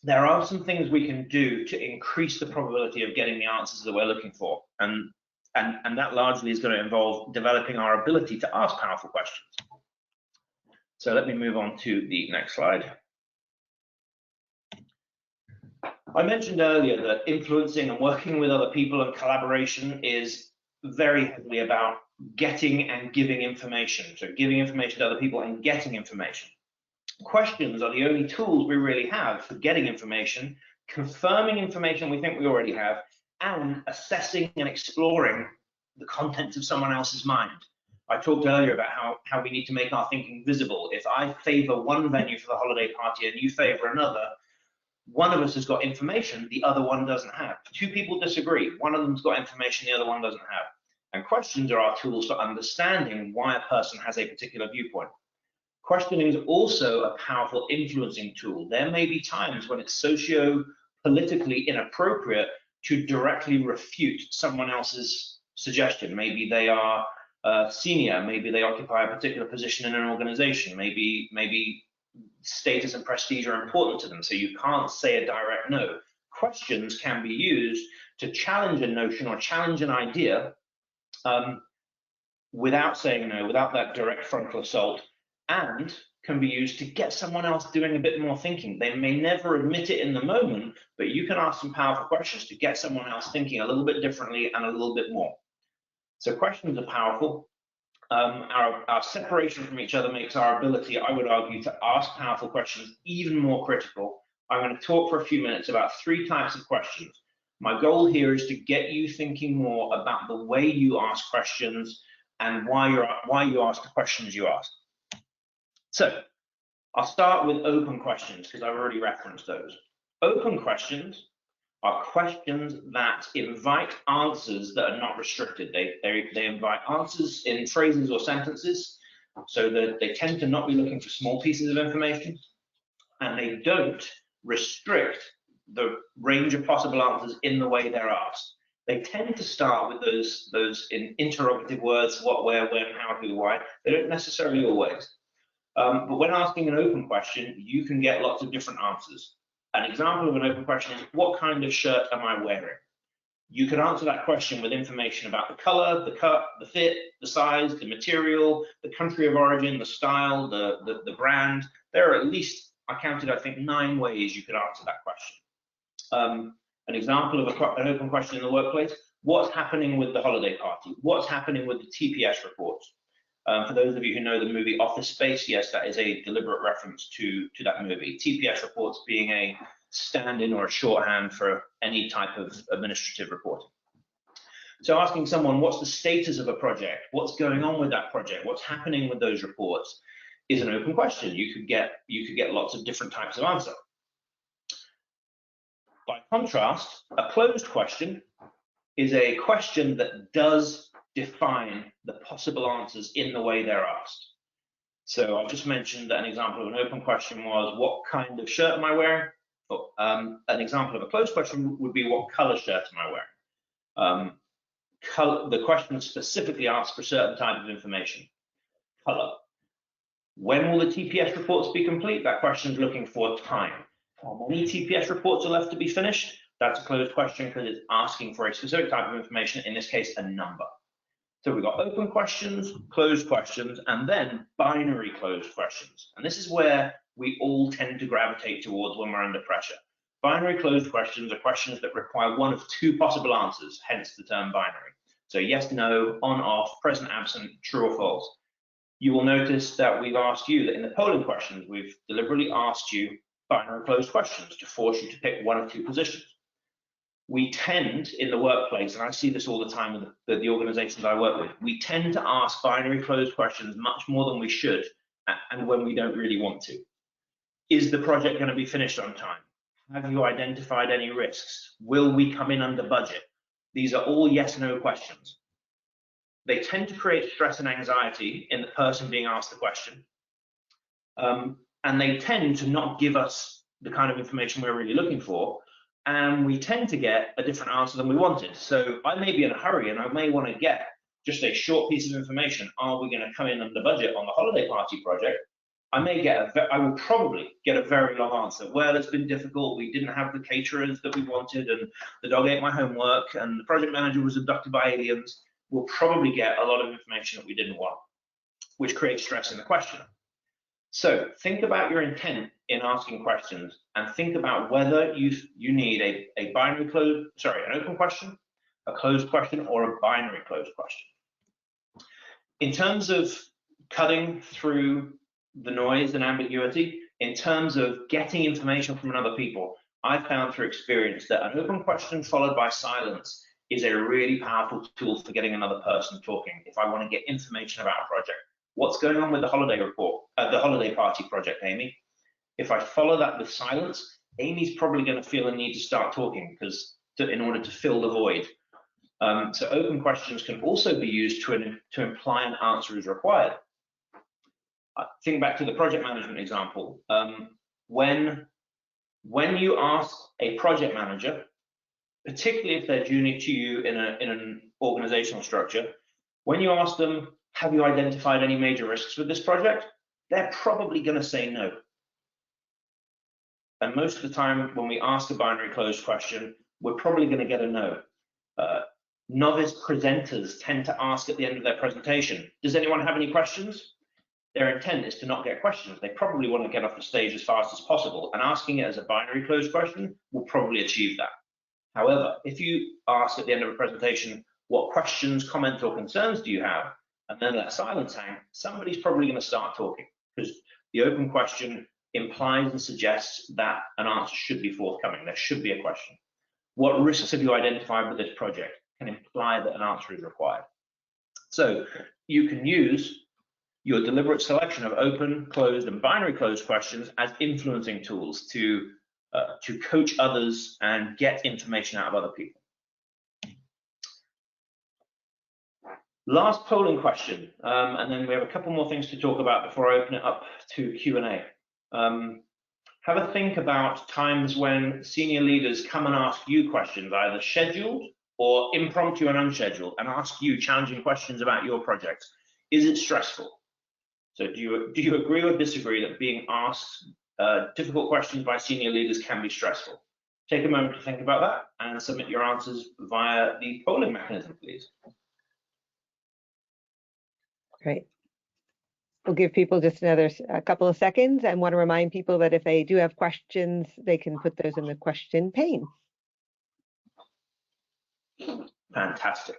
There are some things we can do to increase the probability of getting the answers that we're looking for, and that largely is going to involve developing our ability to ask powerful questions. So let me move on to the next slide. I mentioned earlier that influencing and working with other people and collaboration is very heavily about getting and giving information. So giving information to other people and getting information. Questions are the only tools we really have for getting information, confirming information we think we already have, and assessing and exploring the contents of someone else's mind. I talked earlier about how we need to make our thinking visible. If I favor one venue for the holiday party and you favor another, one of us has got information the other one doesn't have. Two people disagree. One of them's got information the other one doesn't have. And questions are our tools for understanding why a person has a particular viewpoint. Questioning is also a powerful influencing tool. There may be times when it's socio-politically inappropriate to directly refute someone else's suggestion. Maybe they are senior, maybe they occupy a particular position in an organization, maybe status and prestige are important to them, so you can't say a direct no. Questions can be used to challenge a notion or challenge an idea without saying no, without that direct frontal assault, and can be used to get someone else doing a bit more thinking. They may never admit it in the moment, but you can ask some powerful questions to get someone else thinking a little bit differently and a little bit more. So questions are powerful. Our separation from each other makes our ability, I would argue, to ask powerful questions even more critical. I'm going to talk for a few minutes about 3 types of questions. My goal here is to get you thinking more about the way you ask questions and why you ask the questions you ask. So I'll start with open questions because I've already referenced those. Open questions are questions that invite answers that are not restricted. They invite answers in phrases or sentences, so that they tend to not be looking for small pieces of information, and they don't restrict the range of possible answers in the way they're asked. They tend to start with those in interrogative words: what, where, when, how, who, why. They don't necessarily always. But when asking an open question, you can get lots of different answers. An example of an open question is, what kind of shirt am I wearing? You can answer that question with information about the color, the cut, the fit, the size, the material, the country of origin, the style, the brand. There are at least, I counted, I think, 9 ways you could answer that question. An example of an open question in the workplace: what's happening with the holiday party? What's happening with the TPS reports? For those of you who know the movie Office Space, yes, that is a deliberate reference to that movie. TPS reports being a stand-in or a shorthand for any type of administrative reporting. So asking someone, what's the status of a project? What's going on with that project? What's happening with those reports? Is an open question. You could get lots of different types of answer. By contrast, a closed question is a question that does define the possible answers in the way they're asked. So I just mentioned that an example of an open question was, what kind of shirt am I wearing? An example of a closed question would be, what color shirt am I wearing? The question specifically asks for a certain type of information. Color. When will the TPS reports be complete? That question is looking for time. How many TPS reports are left to be finished? That's a closed question because it's asking for a specific type of information, in this case, a number. So we've got open questions, closed questions, and then binary closed questions. And this is where we all tend to gravitate towards when we're under pressure. Binary closed questions are questions that require one of 2 possible answers, hence the term binary. So yes, no, on, off, present, absent, true or false. You will notice that we've asked you that in the polling questions, we've deliberately asked you binary closed questions to force you to pick one of 2 positions. We tend in the workplace, and I see this all the time with the organizations I work with, we tend to ask binary closed questions much more than we should, and when we don't really want to. Is the project going to be finished on time? Have you identified any risks? Will we come in under budget? These are all yes/no questions. They tend to create stress and anxiety in the person being asked the question. And they tend to not give us the kind of information we're really looking for. And we tend to get a different answer than we wanted. So I may be in a hurry and I may want to get just a short piece of information. Are we going to come in under budget on the holiday party project? I will probably get a very long answer. Well, it's been difficult. We didn't have the caterers that we wanted, and the dog ate my homework, and the project manager was abducted by aliens. We'll probably get a lot of information that we didn't want, which creates stress in the questioner. So think about your intent in asking questions, and think about whether you need an open question, a closed question, or a binary closed question. In terms of cutting through the noise and ambiguity, in terms of getting information from other people, I've found through experience that an open question followed by silence is a really powerful tool for getting another person talking. If I want to get information about a project, what's going on with the holiday party project, Amy? If I follow that with silence, Amy's probably going to feel a need to start talking in order to fill the void. So open questions can also be used to imply an answer is required. Think back to the project management example. When you ask a project manager, particularly if they're junior to you in an organizational structure, when you ask them, have you identified any major risks with this project? They're probably going to say no. And most of the time when we ask a binary closed question, we're probably going to get a no. Novice presenters tend to ask at the end of their presentation, does anyone have any questions? Their intent is to not get questions. They probably want to get off the stage as fast as possible, and asking it as a binary closed question will probably achieve that. However, if you ask at the end of a presentation, what questions, comments, or concerns do you have, and then let silence hang, somebody's probably going to start talking, because the open question implies and suggests that an answer should be forthcoming. There should be a question. What risks have you identified with this project can imply that an answer is required. So you can use your deliberate selection of open, closed, and binary closed questions as influencing tools to coach others and get information out of other people. Last polling question, and then we have a couple more things to talk about before I open it up to Q&A. Have a think about times when senior leaders come and ask you questions, either scheduled or impromptu and unscheduled, and ask you challenging questions about your project. Is it stressful? So do you agree or disagree that being asked difficult questions by senior leaders can be stressful? Take a moment to think about that and submit your answers via the polling mechanism, please. Great. We'll give people just a couple of seconds, and want to remind people that if they do have questions, they can put those in the question pane. Fantastic.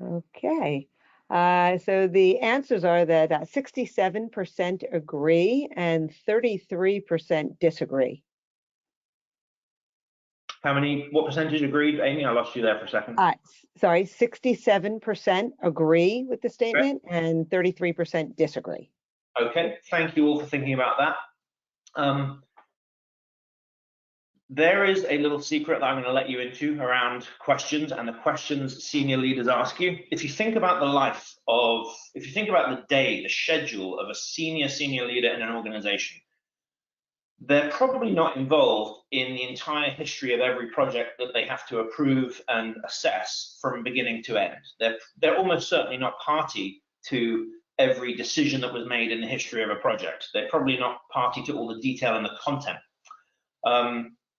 Okay, so the answers are that 67% agree and 33% disagree. What percentage agreed, Amy? I lost you there for a second. Sorry, 67% agree with the statement and 33% disagree. Okay, thank you all for thinking about that. There is a little secret that I'm going to let you into around questions and the questions senior leaders ask you. If you think about the day, the schedule of a senior leader in an organization, they're probably not involved in the entire history of every project that they have to approve and assess from beginning to end. They're almost certainly not party to every decision that was made in the history of a project. They're probably not party to all the detail and the content.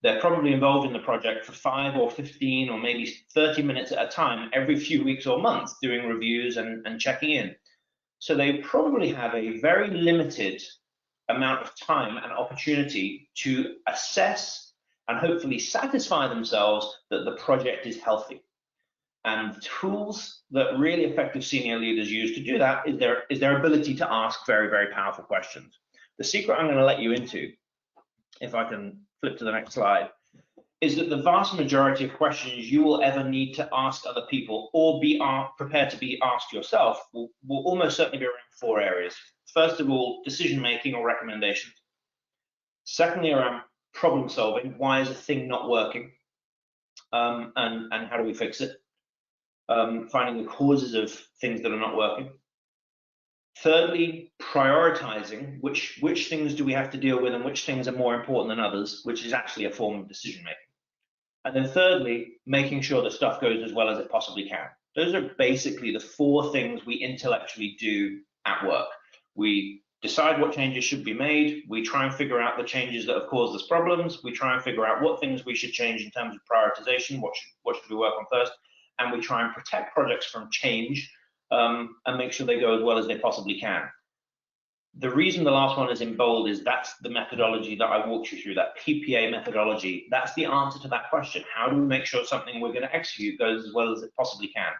They're probably involved in the project for 5 or 15 or maybe 30 minutes at a time every few weeks or months, doing reviews and checking in. So they probably have a very limited amount of time and opportunity to assess and hopefully satisfy themselves that the project is healthy. And the tools that really effective senior leaders use to do that is their ability to ask very, very powerful questions. The secret I'm going to let you into, if I can flip to the next slide, is that the vast majority of questions you will ever need to ask other people or be prepared to be asked yourself will almost certainly be around 4 areas. First of all, decision making or recommendations. Secondly, around problem solving. Why is a thing not working? And how do we fix it? Finding the causes of things that are not working. Thirdly, prioritizing which things do we have to deal with and which things are more important than others, which is actually a form of decision making. And then thirdly, making sure that stuff goes as well as it possibly can. Those are basically the 4 things we intellectually do at work. We decide what changes should be made. We try and figure out the changes that have caused us problems. We try and figure out what things we should change in terms of prioritization, what should we work on first. And we try and protect projects from change and make sure they go as well as they possibly can. The reason the last one is in bold is that's the methodology that I walked you through, that PPA methodology. That's the answer to that question. How do we make sure something we're going to execute goes as well as it possibly can?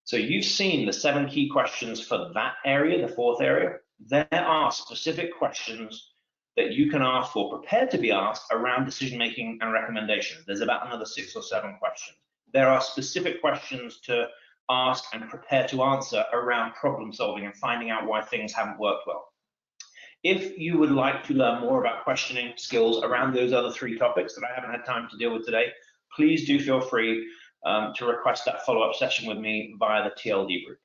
So you've seen the 7 key questions for that area, the 4th area. There are specific questions that you can ask or prepare to be asked around decision-making and recommendations. There's about another 6 or 7 questions. There are specific questions to ask and prepare to answer around problem solving and finding out why things haven't worked well. If you would like to learn more about questioning skills around those other 3 topics that I haven't had time to deal with today, please do feel free to request that follow-up session with me via the TLD group.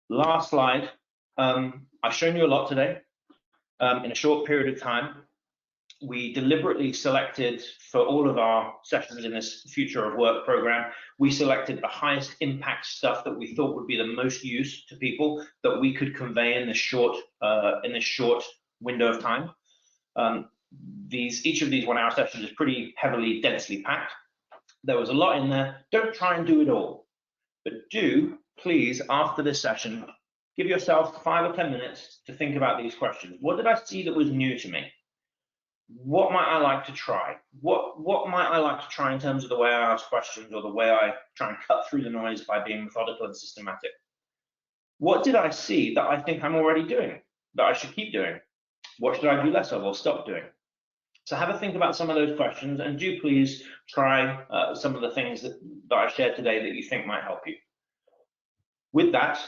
Last slide. I've shown you a lot today in a short period of time. We deliberately selected, for all of our sessions in this Future of Work program, we selected the highest impact stuff that we thought would be the most use to people that we could convey in this short window of time. Each of these 1-hour sessions is pretty heavily, densely packed. There was a lot in there. Don't try and do it all, but do please, after this session, give yourself 5 or 10 minutes to think about these questions. What did I see that was new to me? What might I like to try? What might I like to try in terms of the way I ask questions or the way I try and cut through the noise by being methodical and systematic? What did I see that I think I'm already doing, that I should keep doing? What should I do less of or stop doing? So have a think about some of those questions, and do please try some of the things that I shared today that you think might help you. With that,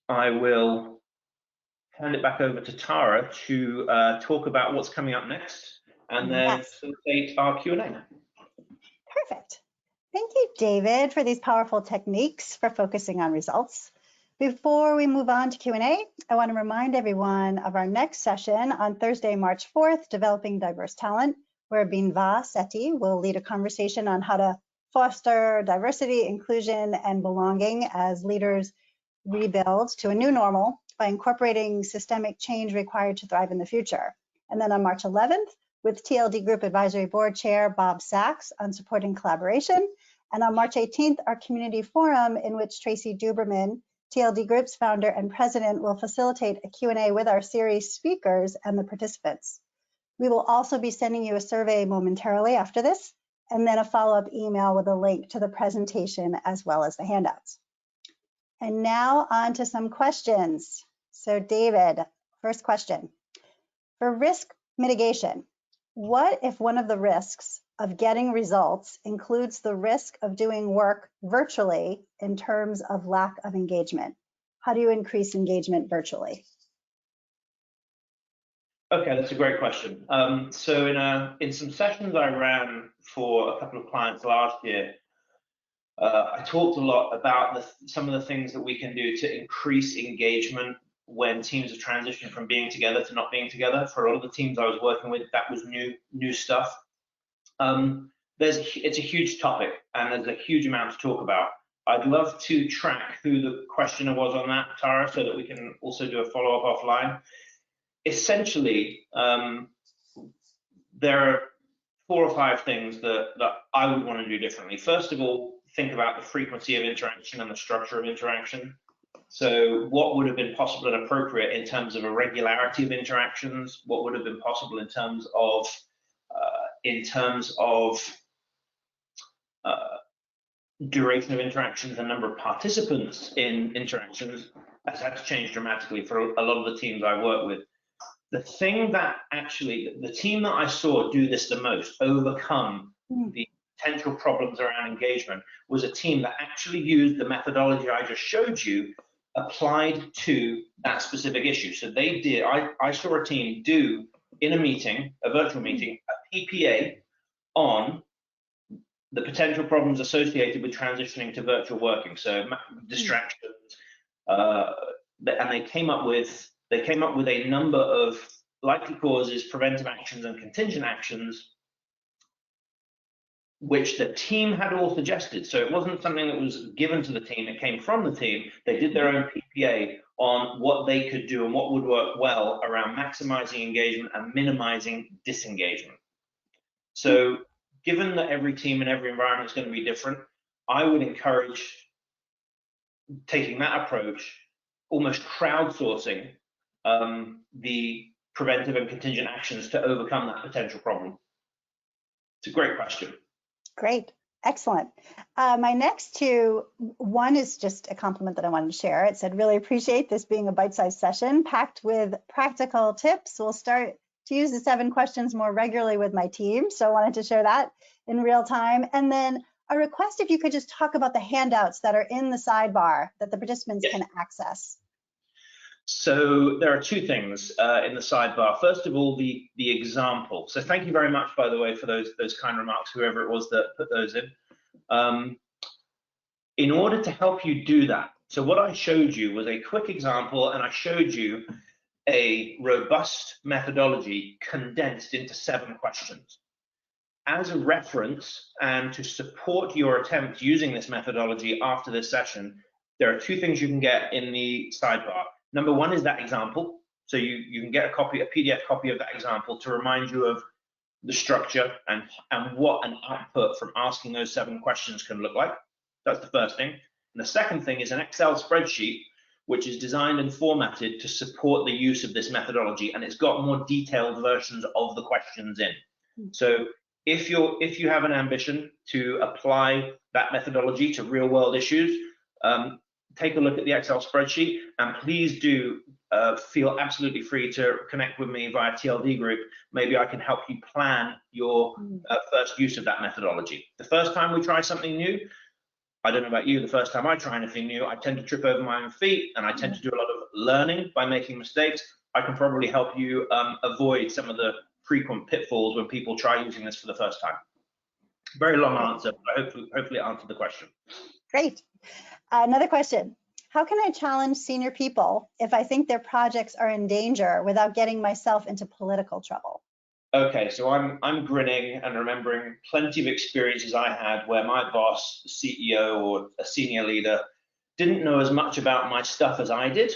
I will hand it back over to Tara to talk about what's coming up next and then facilitate our Q&A. Perfect. Thank you, David, for these powerful techniques for focusing on results. Before we move on to Q&A, I want to remind everyone of our next session on Thursday, March 4th, Developing Diverse Talent, where Binva Sethi will lead a conversation on how to foster diversity, inclusion, and belonging as leaders rebuild to a new normal by incorporating systemic change required to thrive in the future. And then on March 11th, with TLD Group Advisory Board Chair Bob Sachs on supporting collaboration. And on March 18th, our community forum in which Tracy Duberman, TLD Group's founder and president, will facilitate a Q&A with our series speakers and the participants. We will also be sending you a survey momentarily after this, and then a follow-up email with a link to the presentation as well as the handouts. And now on to some questions. So David, first question. For risk mitigation, what if one of the risks of getting results includes the risk of doing work virtually in terms of lack of engagement? How do you increase engagement virtually? Okay, that's a great question. So in some sessions I ran for a couple of clients last year, I talked a lot about some of the things that we can do to increase engagement when teams are transitioning from being together to not being together. For a lot of the teams I was working with, that was new stuff. It's a huge topic, and there's a huge amount to talk about. I'd love to track who the questioner was on that, Tara, so that we can also do a follow-up offline. Essentially, there are 4 or 5 things that I would want to do differently. First of all, think about the frequency of interaction and the structure of interaction. So what would have been possible and appropriate in terms of a regularity of interactions? What would have been possible in terms of duration of interactions and number of participants in interactions? Has had to change dramatically for a lot of the teams I work with. the thing that actually, the team that I saw do this the most, overcome the potential problems around engagement, was a team that actually used the methodology I just showed you applied to that specific issue. So they did, I saw a team do in a meeting, a virtual meeting, a PPA on the potential problems associated with transitioning to virtual working. So distractions, and they came up with a number of likely causes, preventive actions, and contingent actions, which the team had all suggested. So it wasn't something that was given to the team, it came from the team. They did their own PPA on what they could do and what would work well around maximizing engagement and minimizing disengagement. So given that every team and every environment is going to be different, I would encourage taking that approach, almost crowdsourcing the preventive and contingent actions to overcome that potential problem. It's a great question. Great, excellent. My next two, one is just a compliment that I wanted to share. It said, really appreciate this being a bite-sized session packed with practical tips. We'll start to use the 7 questions more regularly with my team. So I wanted to share that in real time. And then a request if you could just talk about the handouts that are in the sidebar that the participants can access. So there are 2 things in the sidebar. First of all, the example. So thank you very much, by the way, for those kind remarks, whoever it was that put those in. In order to help you do that, so what I showed you was a quick example, and I showed you a robust methodology condensed into 7 questions. As a reference and to support your attempt using this methodology after this session, there are 2 things you can get in the sidebar. Number 1 is that example. So you can get a PDF copy of that example to remind you of the structure and what an output from asking those 7 questions can look like. That's the first thing. And the second thing is an Excel spreadsheet, which is designed and formatted to support the use of this methodology, and it's got more detailed versions of the questions in. So if you have an ambition to apply that methodology to real world issues, take a look at the Excel spreadsheet, and please do feel absolutely free to connect with me via TLD group. Maybe I can help you plan your first use of that methodology. The first time we try something new, I don't know about you, the first time I try anything new, I tend to trip over my own feet, and I tend to do a lot of learning by making mistakes. I can probably help you avoid some of the frequent pitfalls when people try using this for the first time. Very long answer, but hopefully it answered the question. Great. Another question. How can I challenge senior people if I think their projects are in danger without getting myself into political trouble? Okay, so I'm grinning and remembering plenty of experiences I had where my boss, the CEO or a senior leader, didn't know as much about my stuff as I did.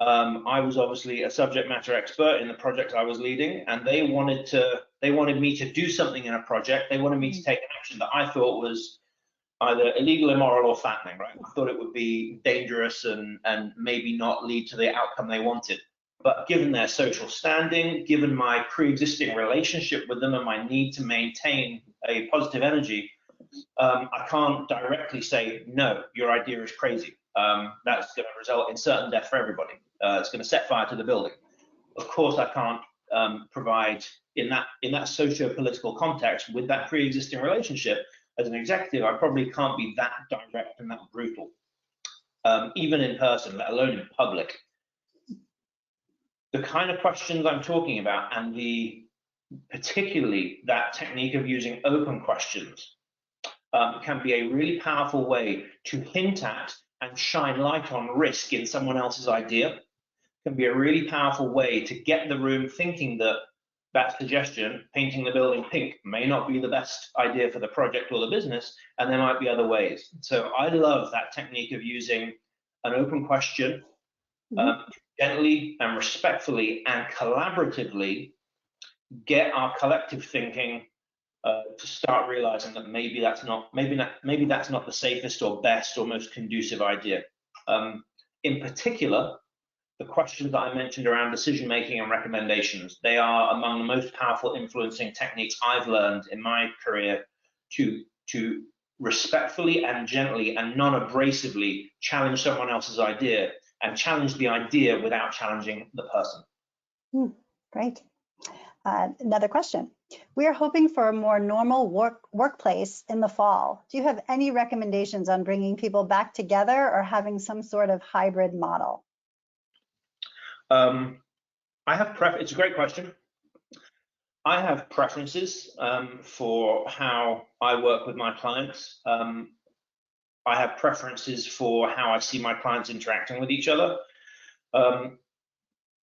I was obviously a subject matter expert in the project I was leading, and they wanted me to do something in a project. They wanted me to take an action that I thought was either illegal, immoral, or fattening, right? I thought it would be dangerous and maybe not lead to the outcome they wanted. But given their social standing, given my pre-existing relationship with them and my need to maintain a positive energy, I can't directly say, no, your idea is crazy. That's going to result in certain death for everybody. It's going to set fire to the building. Of course, I can't provide in that socio-political context with that pre-existing relationship. As an executive, I probably can't be that direct and that brutal, even in person, let alone in public. The kind of questions I'm talking about, and particularly that technique of using open questions, can be a really powerful way to hint at and shine light on risk in someone else's idea. Can be a really powerful way to get the room thinking that suggestion, painting the building pink, may not be the best idea for the project or the business, and there might be other ways. So I love that technique of using an open question, gently and respectfully and collaboratively get our collective thinking to start realizing that maybe that's not the safest or best or most conducive idea. In particular, the questions that I mentioned around decision making and recommendations, they are among the most powerful influencing techniques I've learned in my career to respectfully and gently and non-abrasively challenge someone else's idea, and challenge the idea without challenging the person. Great. Another question. We are hoping for a more normal workplace in the fall. Do you have any recommendations on bringing people back together or having some sort of hybrid model? It's a great question. I have preferences for how I work with my clients. I have preferences for how I see my clients interacting with each other.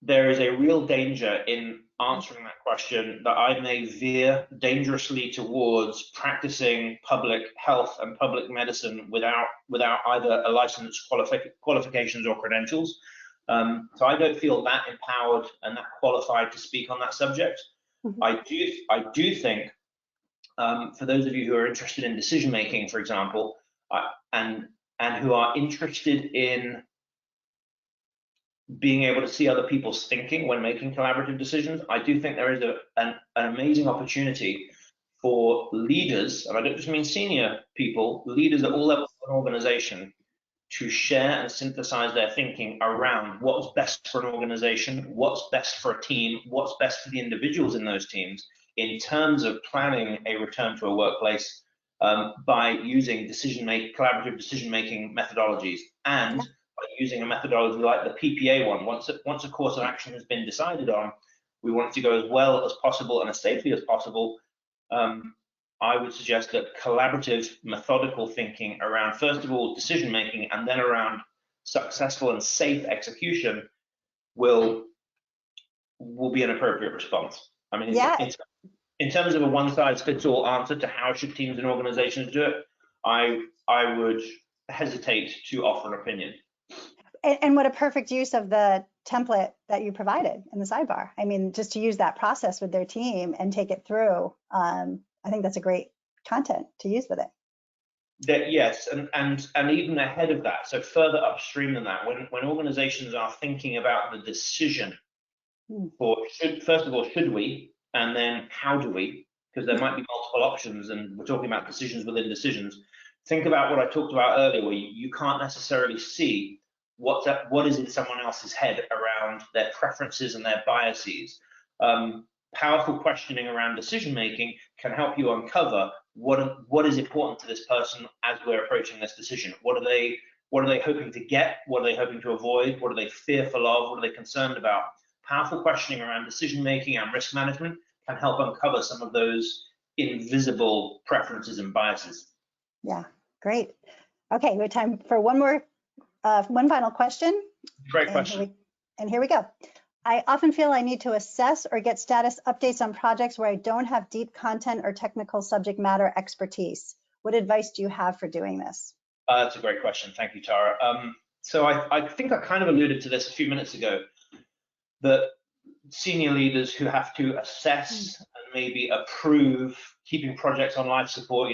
There is a real danger in answering that question that I may veer dangerously towards practicing public health and public medicine without either a license, qualifications or credentials. So I don't feel that empowered and that qualified to speak on that subject. I do think for those of you who are interested in decision making, for example, and who are interested in being able to see other people's thinking when making collaborative decisions, I do think there is an amazing opportunity for leaders, and I don't just mean senior people, leaders at all levels of an organization, to share and synthesize their thinking around what's best for an organization, what's best for a team, what's best for the individuals in those teams in terms of planning a return to a workplace by using collaborative decision-making methodologies, and by using a methodology like the PPA one. Once a course of action has been decided on, we want it to go as well as possible and as safely as possible. I would suggest that collaborative, methodical thinking around, first of all, decision making, and then around successful and safe execution will be an appropriate response. I mean, in terms of a one-size-fits-all answer to how should teams and organizations do it, I would hesitate to offer an opinion. And what a perfect use of the template that you provided in the sidebar. I mean, just to use that process with their team and take it through. I think that's a great content to use with it. Yes, and even ahead of that, so further upstream than that, when organizations are thinking about the decision for first of all, should we, and then how do we, because there might be multiple options, and we're talking about decisions within decisions. Think about what I talked about earlier, where you can't necessarily see what is in someone else's head around their preferences and their biases. Powerful questioning around decision making can help you uncover what is important to this person as we're approaching this decision. What are they hoping to get? What are they hoping to avoid? What are they fearful of? What are they concerned about? Powerful questioning around decision making and risk management can help uncover some of those invisible preferences and biases. Yeah, great. Okay, we have time for one final question. Great question. And here we go. I often feel I need to assess or get status updates on projects where I don't have deep content or technical subject matter expertise. What advice do you have for doing this? That's a great question. Thank you, Tara. So I think I kind of alluded to this a few minutes ago, that senior leaders who have to assess and maybe approve keeping projects on life support,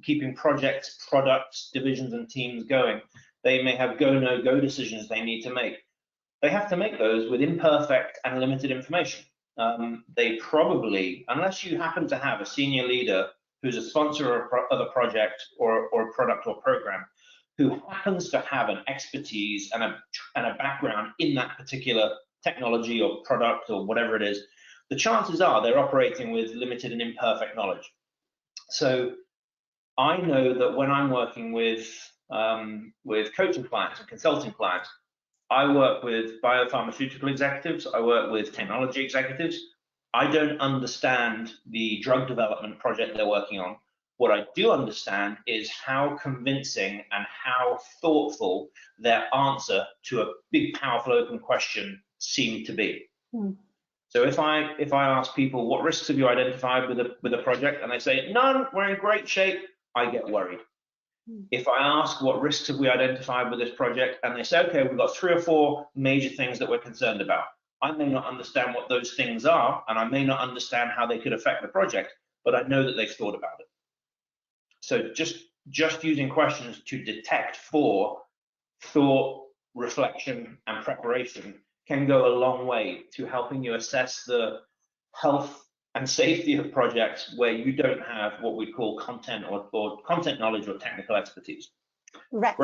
keeping projects, products, divisions, and teams going, they may have go, no go decisions they need to make. They have to make those with imperfect and limited information. They probably, unless you happen to have a senior leader who's a sponsor of a project or a product or program, who happens to have an expertise and a background in that particular technology or product or whatever it is, the chances are they're operating with limited and imperfect knowledge. So I know that when I'm working with coaching clients and consulting clients, I work with biopharmaceutical executives, I work with technology executives. I don't understand the drug development project they're working on. What I do understand is how convincing and how thoughtful their answer to a big, powerful, open question seemed to be. So if I ask people, what risks have you identified with a project, and they say, none, we're in great shape, I get worried. If I ask what risks have we identified with this project, and they say, okay, we've got 3 or 4 major things that we're concerned about, I may not understand what those things are, and I may not understand how they could affect the project, but I know that they've thought about it. So just using questions to detect for thought, reflection, and preparation can go a long way to helping you assess the health and safety of projects where you don't have what we call content or content knowledge or technical expertise. Right.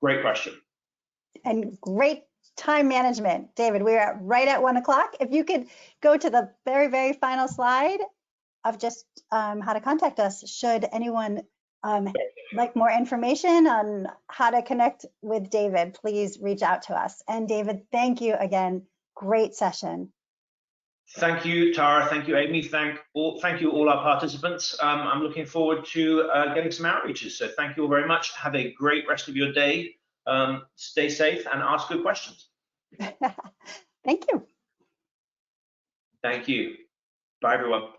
Great question. And great time management. David, we're right at 1 o'clock. If you could go to the very, very final slide of just how to contact us, should anyone like more information on how to connect with David, please reach out to us. And David, thank you again. Great session. Thank you, Tara. Thank you, Amy. Thank you all our participants. I'm looking forward to getting some outreaches. So thank you all very much. Have a great rest of your day. Stay safe and ask good questions. Thank you. Thank you. Bye, everyone.